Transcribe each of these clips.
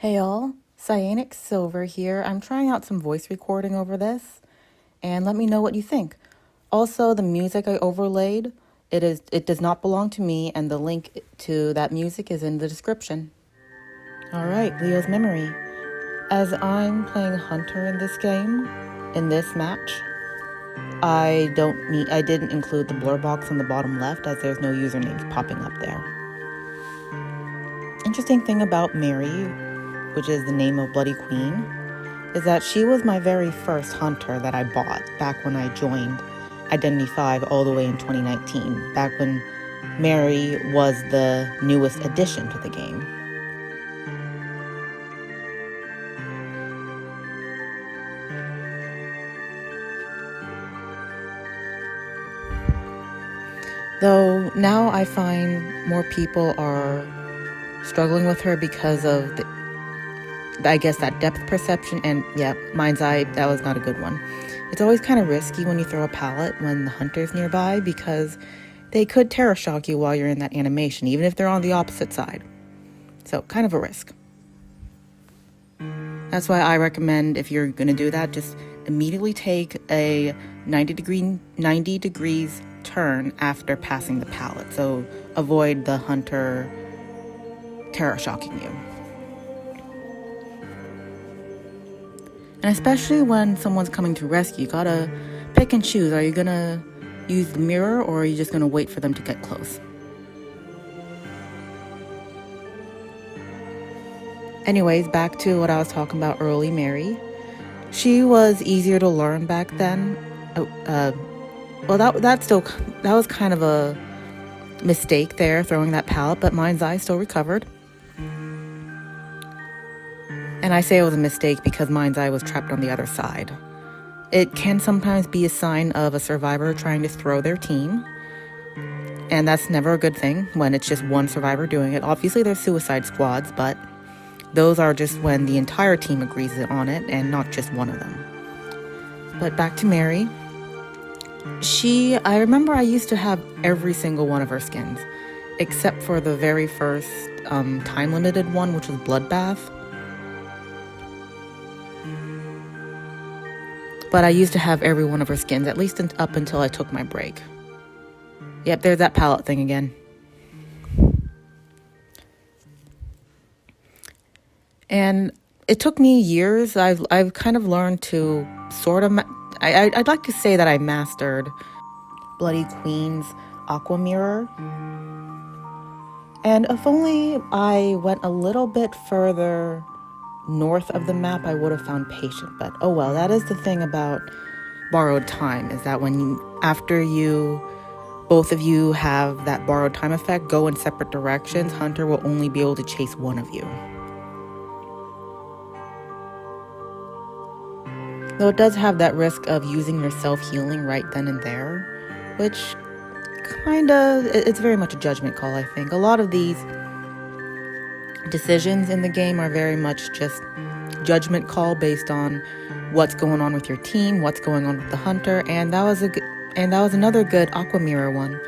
Hey y'all, Cyanic Silver here. I'm trying out some voice recording over this, and let me know what you think. Also, the music I overlaid, it does not belong to me, and the link to that music is in the description. Alright, Leo's Memory. As I'm playing Hunter in this game, in this match, I didn't include the blur box on the bottom left as there's no usernames popping up there. Interesting thing about Mary, which is the name of Bloody Queen, is that she was my very first hunter that I bought back when I joined Identity 5 all the way in 2019, back when Mary was the newest addition to the game. Though now I find more people are struggling with her because of that depth perception, and yeah, Mind's Eye, that was not a good one. It's always kind of risky when you throw a pallet when the hunter's nearby because they could terror shock you while you're in that animation, even if they're on the opposite side. So, kind of a risk. That's why I recommend, if you're going to do that, just immediately take a 90 degrees turn after passing the pallet. So, avoid the hunter terror shocking you. And especially when someone's coming to rescue, you gotta pick and choose. Are you gonna use the mirror, or are you just gonna wait for them to get close? Anyways, back to what I was talking about early, Mary. She was easier to learn back then. That was kind of a mistake there, throwing that pallet, but Mind's Eye still recovered. And I say it was a mistake because Mind's Eye was trapped on the other side. It can sometimes be a sign of a survivor trying to throw their team. And that's never a good thing when it's just one survivor doing it. Obviously, there's suicide squads, but those are just when the entire team agrees on it and not just one of them. But back to Mary. I remember I used to have every single one of her skins, except for the very first time-limited one, which was Bloodbath. But I used to have every one of her skins, at least up until I took my break. Yep, there's that palette thing again. And it took me years. I've kind of learned to sort of... I'd like to say that I mastered Bloody Queen's Aqua Mirror. And if only I went a little bit further north of the map, I would have found Patient. But oh well, that is the thing about borrowed time, is that after both of you have that borrowed time effect, go in separate directions, Hunter will only be able to chase one of you. Though it does have that risk of using your self-healing right then and there, which it's very much a judgment call, I think. A lot of these decisions in the game are very much just judgment call based on what's going on with your team, what's going on with the hunter, and that was another good Aqua Mirror one.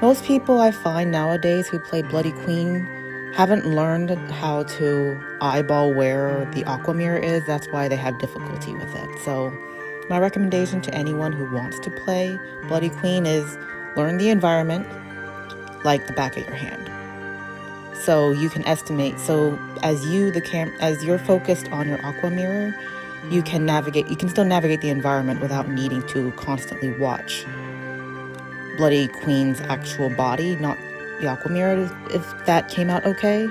Most people I find nowadays who play Bloody Queen haven't learned how to eyeball where the Aqua Mirror is. That's why they have difficulty with it. So my recommendation to anyone who wants to play Bloody Queen is learn the environment like the back of your hand. So you can estimate. So as you're focused on your Aqua Mirror, you can still navigate the environment without needing to constantly watch Bloody Queen's actual body, not the Aqua Mirror, if that came out okay.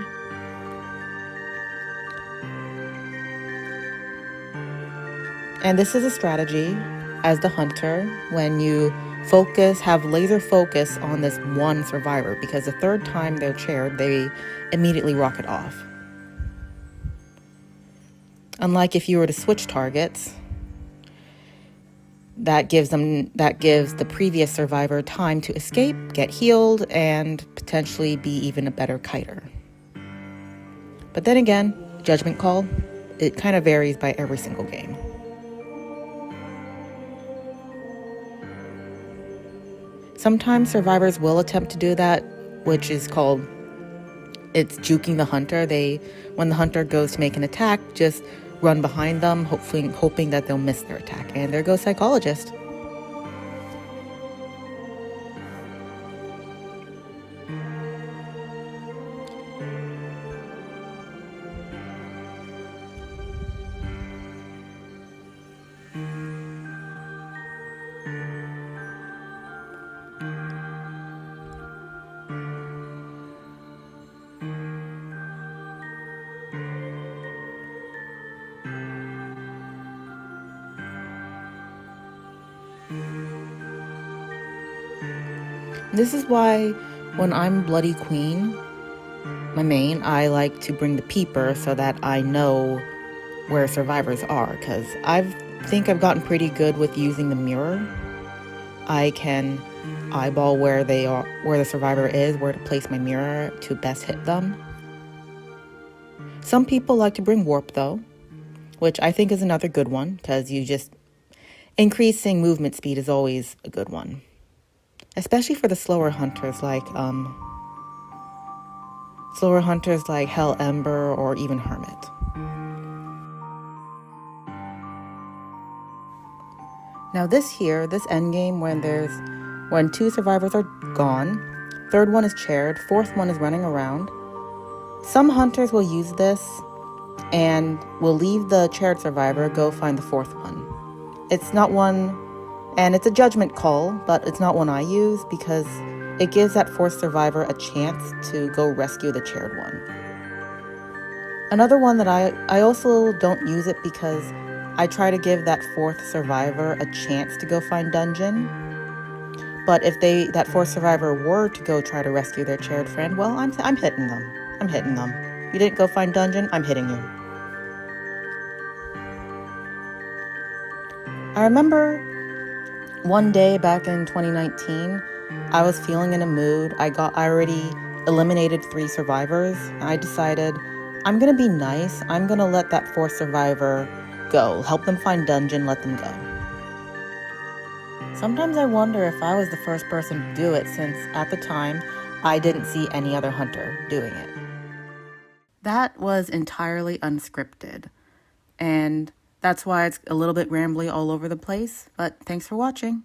And this is a strategy as the hunter when you have laser focus on this one survivor, because the third time they're chaired, they immediately rocket off. Unlike if you were to switch targets, that gives the previous survivor time to escape, get healed, and potentially be even a better kiter. But then again, judgment call, it kind of varies by every single game. Sometimes survivors will attempt to do that, which is called it's juking the hunter. When the hunter goes to make an attack, just run behind them, hoping that they'll miss their attack. And there goes Psychologist. This is why when I'm Bloody Queen, my main, I like to bring the peeper so that I know where survivors are, because think I've gotten pretty good with using the mirror. I can eyeball where they are, where the survivor is, where to place my mirror to best hit them. Some people like to bring warp though, which I think is another good one, because increasing movement speed is always a good one. Especially for the slower hunters like Hell Ember or even Hermit. Now this endgame, when 2 survivors are gone, 3rd one is chaired, 4th one is running around. Some hunters will use this and will leave the chaired survivor, go find the 4th one. It's not one, and it's a judgment call, but it's not one I use because it gives that 4th survivor a chance to go rescue the chaired one. Another one that I also don't use it because I try to give that 4th survivor a chance to go find dungeon. But if that 4th survivor were to go try to rescue their chaired friend, well, I'm hitting them. I'm hitting them. You didn't go find dungeon, I'm hitting you. I remember one day back in 2019, I was feeling in a mood. I already eliminated 3 survivors, and I decided I'm gonna be nice. I'm gonna let that 4th survivor go. Help them find dungeon, let them go. Sometimes I wonder if I was the first person to do it, since at the time, I didn't see any other hunter doing it. That was entirely unscripted, and that's why it's a little bit rambly all over the place, but thanks for watching.